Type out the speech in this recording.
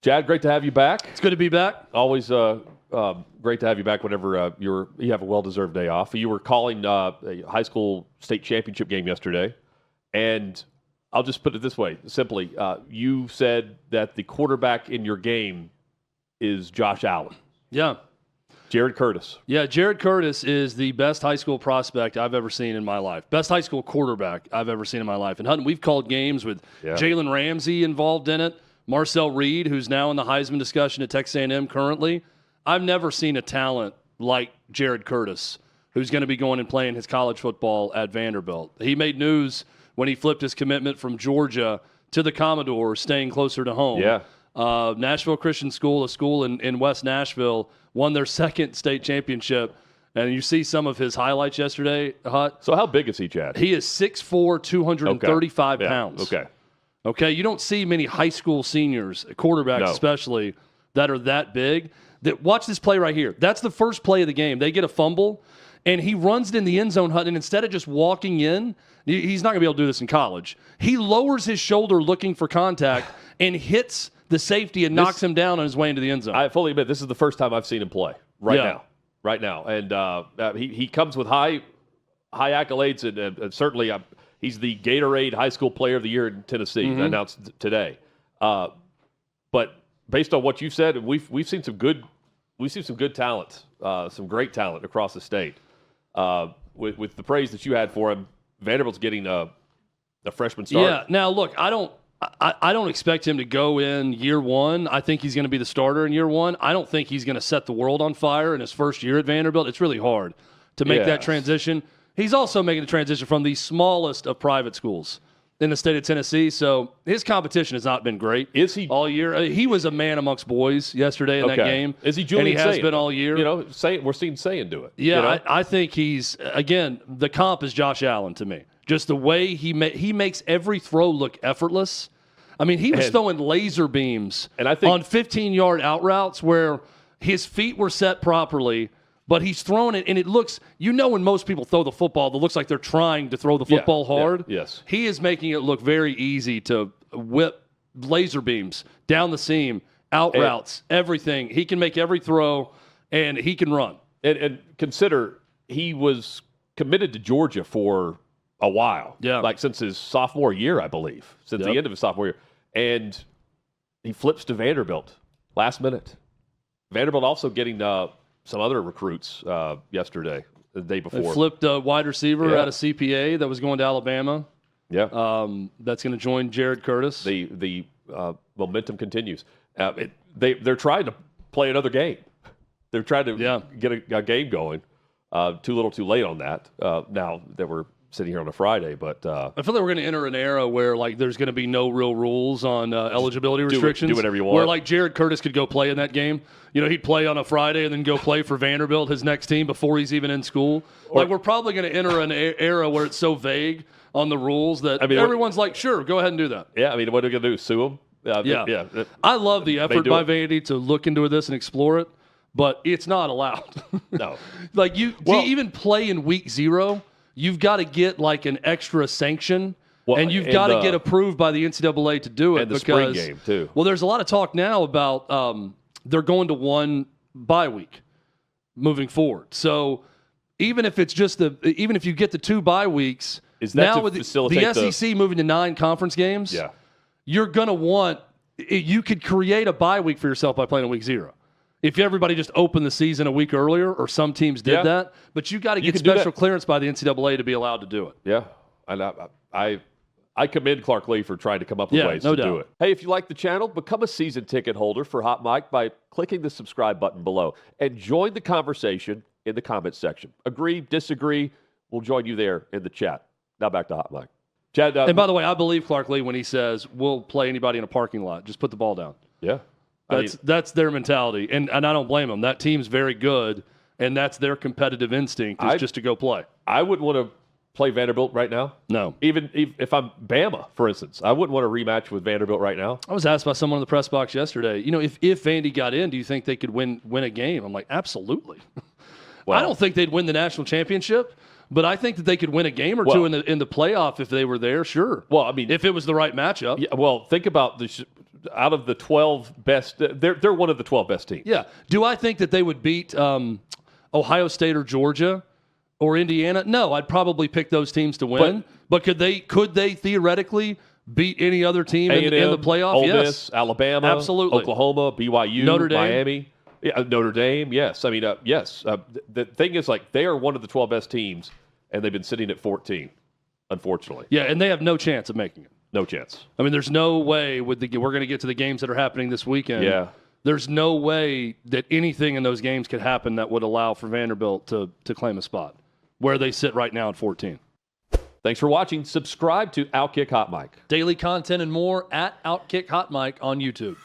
Chad, great to have you back. It's good to be back. Always great to have you back whenever you have a well-deserved day off. You were calling a high school state championship game yesterday, and I'll just put it this way, simply. You said that the quarterback in your game is Josh Allen. Yeah. Jared Curtis. Yeah, Jared Curtis is the best high school prospect I've ever seen in my life. Best high school quarterback I've ever seen in my life. And Hutton, we've called games with Jalen Ramsey involved in it, Marcel Reed, who's now in the Heisman discussion at Texas A&M currently. I've never seen a talent like Jared Curtis, who's going to be going and playing his college football at Vanderbilt. He made news when he flipped his commitment from Georgia to the Commodores, staying closer to home. Yeah. Nashville Christian School, a school in West Nashville, won their second state championship. And you see some of his highlights yesterday, Hut. So how big is he, Chad? He is 6'4", 235 pounds. Okay, you don't see many high school seniors, quarterbacks especially, that are that big. Watch this play right here. That's the first play of the game. They get a fumble, and he runs it in the end zone, Hut, and instead of just walking in, he's not going to be able to do this in college. He lowers his shoulder looking for contact and hits the safety and knocks him down on his way into the end zone. I fully admit this is the first time I've seen him play right now. And he comes with high accolades, and certainly he's the Gatorade High School Player of the Year in Tennessee, announced today. But based on what you said, we've seen some good talent, some great talent across the state. With the praise that you had for him, Vanderbilt's getting a freshman start. Yeah. Now look, I don't expect him to go in year one. I think he's going to be the starter in year one. I don't think he's going to set the world on fire in his first year at Vanderbilt. It's really hard to make that transition. He's also making the transition from the smallest of private schools in the state of Tennessee, so his competition has not been great. Is he all year? He was a man amongst boys yesterday in that game. Is he Julian? And he has been all year. We're seeing Sayin do it. Yeah, I think he's again. The comp is Josh Allen to me. Just the way he makes every throw look effortless. I mean, he was throwing laser beams on 15-yard out routes where his feet were set properly, but he's throwing it, and it looks, when most people throw the football, it looks like they're trying to throw the football hard. Yeah, yes. He is making it look very easy to whip laser beams down the seam, out routes, everything. He can make every throw, and he can run. And consider he was committed to Georgia for a while. Yeah. Like since his sophomore year, I believe. Since the end of his sophomore year. And he flips to Vanderbilt last minute. Vanderbilt also getting some other recruits yesterday, the day before. They flipped a wide receiver out of CPA that was going to Alabama. Yeah. That's going to join Jared Curtis. The momentum continues. They're trying to play another game. They're trying to get a game going. Too little too late on that. Now that we're sitting here on a Friday, but I feel like we're going to enter an era where there's going to be no real rules on eligibility restrictions. Do whatever you want. Where Jared Curtis could go play in that game. He'd play on a Friday and then go play for Vanderbilt, his next team, before he's even in school. We're probably going to enter an era where it's so vague on the rules that everyone's like, sure, go ahead and do that. Yeah, what are they going to do? Sue him? Yeah. I love the effort by Vandy to look into this and explore it, but it's not allowed. No. To even play in week 0, you've got to get an extra sanction, and you've got to get approved by the NCAA to do it. And the spring game, too. Well, there's a lot of talk now about they're going to one bye week moving forward. So even if it's even if you get the 2 bye weeks, now with the SEC moving to 9 conference games, you're going to you could create a bye week for yourself by playing in week 0. If everybody just opened the season a week earlier, or some teams did that, but you got to get special clearance by the NCAA to be allowed to do it. Yeah, and I commend Clark Lea for trying to come up with ways to do it. Hey, if you like the channel, become a season ticket holder for Hot Mic by clicking the subscribe button below, and join the conversation in the comments section. Agree, disagree, we'll join you there in the chat. Now back to Hot Mic. Chad, and by the way, I believe Clark Lea when he says we'll play anybody in a parking lot. Just put the ball down. Yeah. That's their mentality, and I don't blame them. That team's very good, and that's their competitive instinct is just to go play. I wouldn't want to play Vanderbilt right now. No. Even if I'm Bama, for instance, I wouldn't want to rematch with Vanderbilt right now. I was asked by someone in the press box yesterday, if Vandy got in, do you think they could win a game? I'm like, absolutely. Well, I don't think they'd win the national championship, but I think that they could win a game or two in the playoff if they were there, sure. Well, I mean, if it was the right matchup. Yeah, well, think about this. out of the 12 best, they're one of the 12 best teams. Yeah. Do I think that they would beat Ohio State or Georgia or Indiana? No, I'd probably pick those teams to win. But could they theoretically beat any other team in the playoff? Ole yes. Miss, Alabama, absolutely. Oklahoma, BYU, Notre Dame. Miami. Yeah, Notre Dame, yes. I mean, yes. The thing is, like, they are one of the 12 best teams, and they've been sitting at 14, unfortunately. Yeah, and they have no chance of making it. No chance. I mean, there's no way we're going to get to the games that are happening this weekend. Yeah. There's no way that anything in those games could happen that would allow for Vanderbilt to claim a spot where they sit right now at 14. Thanks for watching. Subscribe to OutKick Hot Mic. Daily content and more at OutKick Hot Mic on YouTube.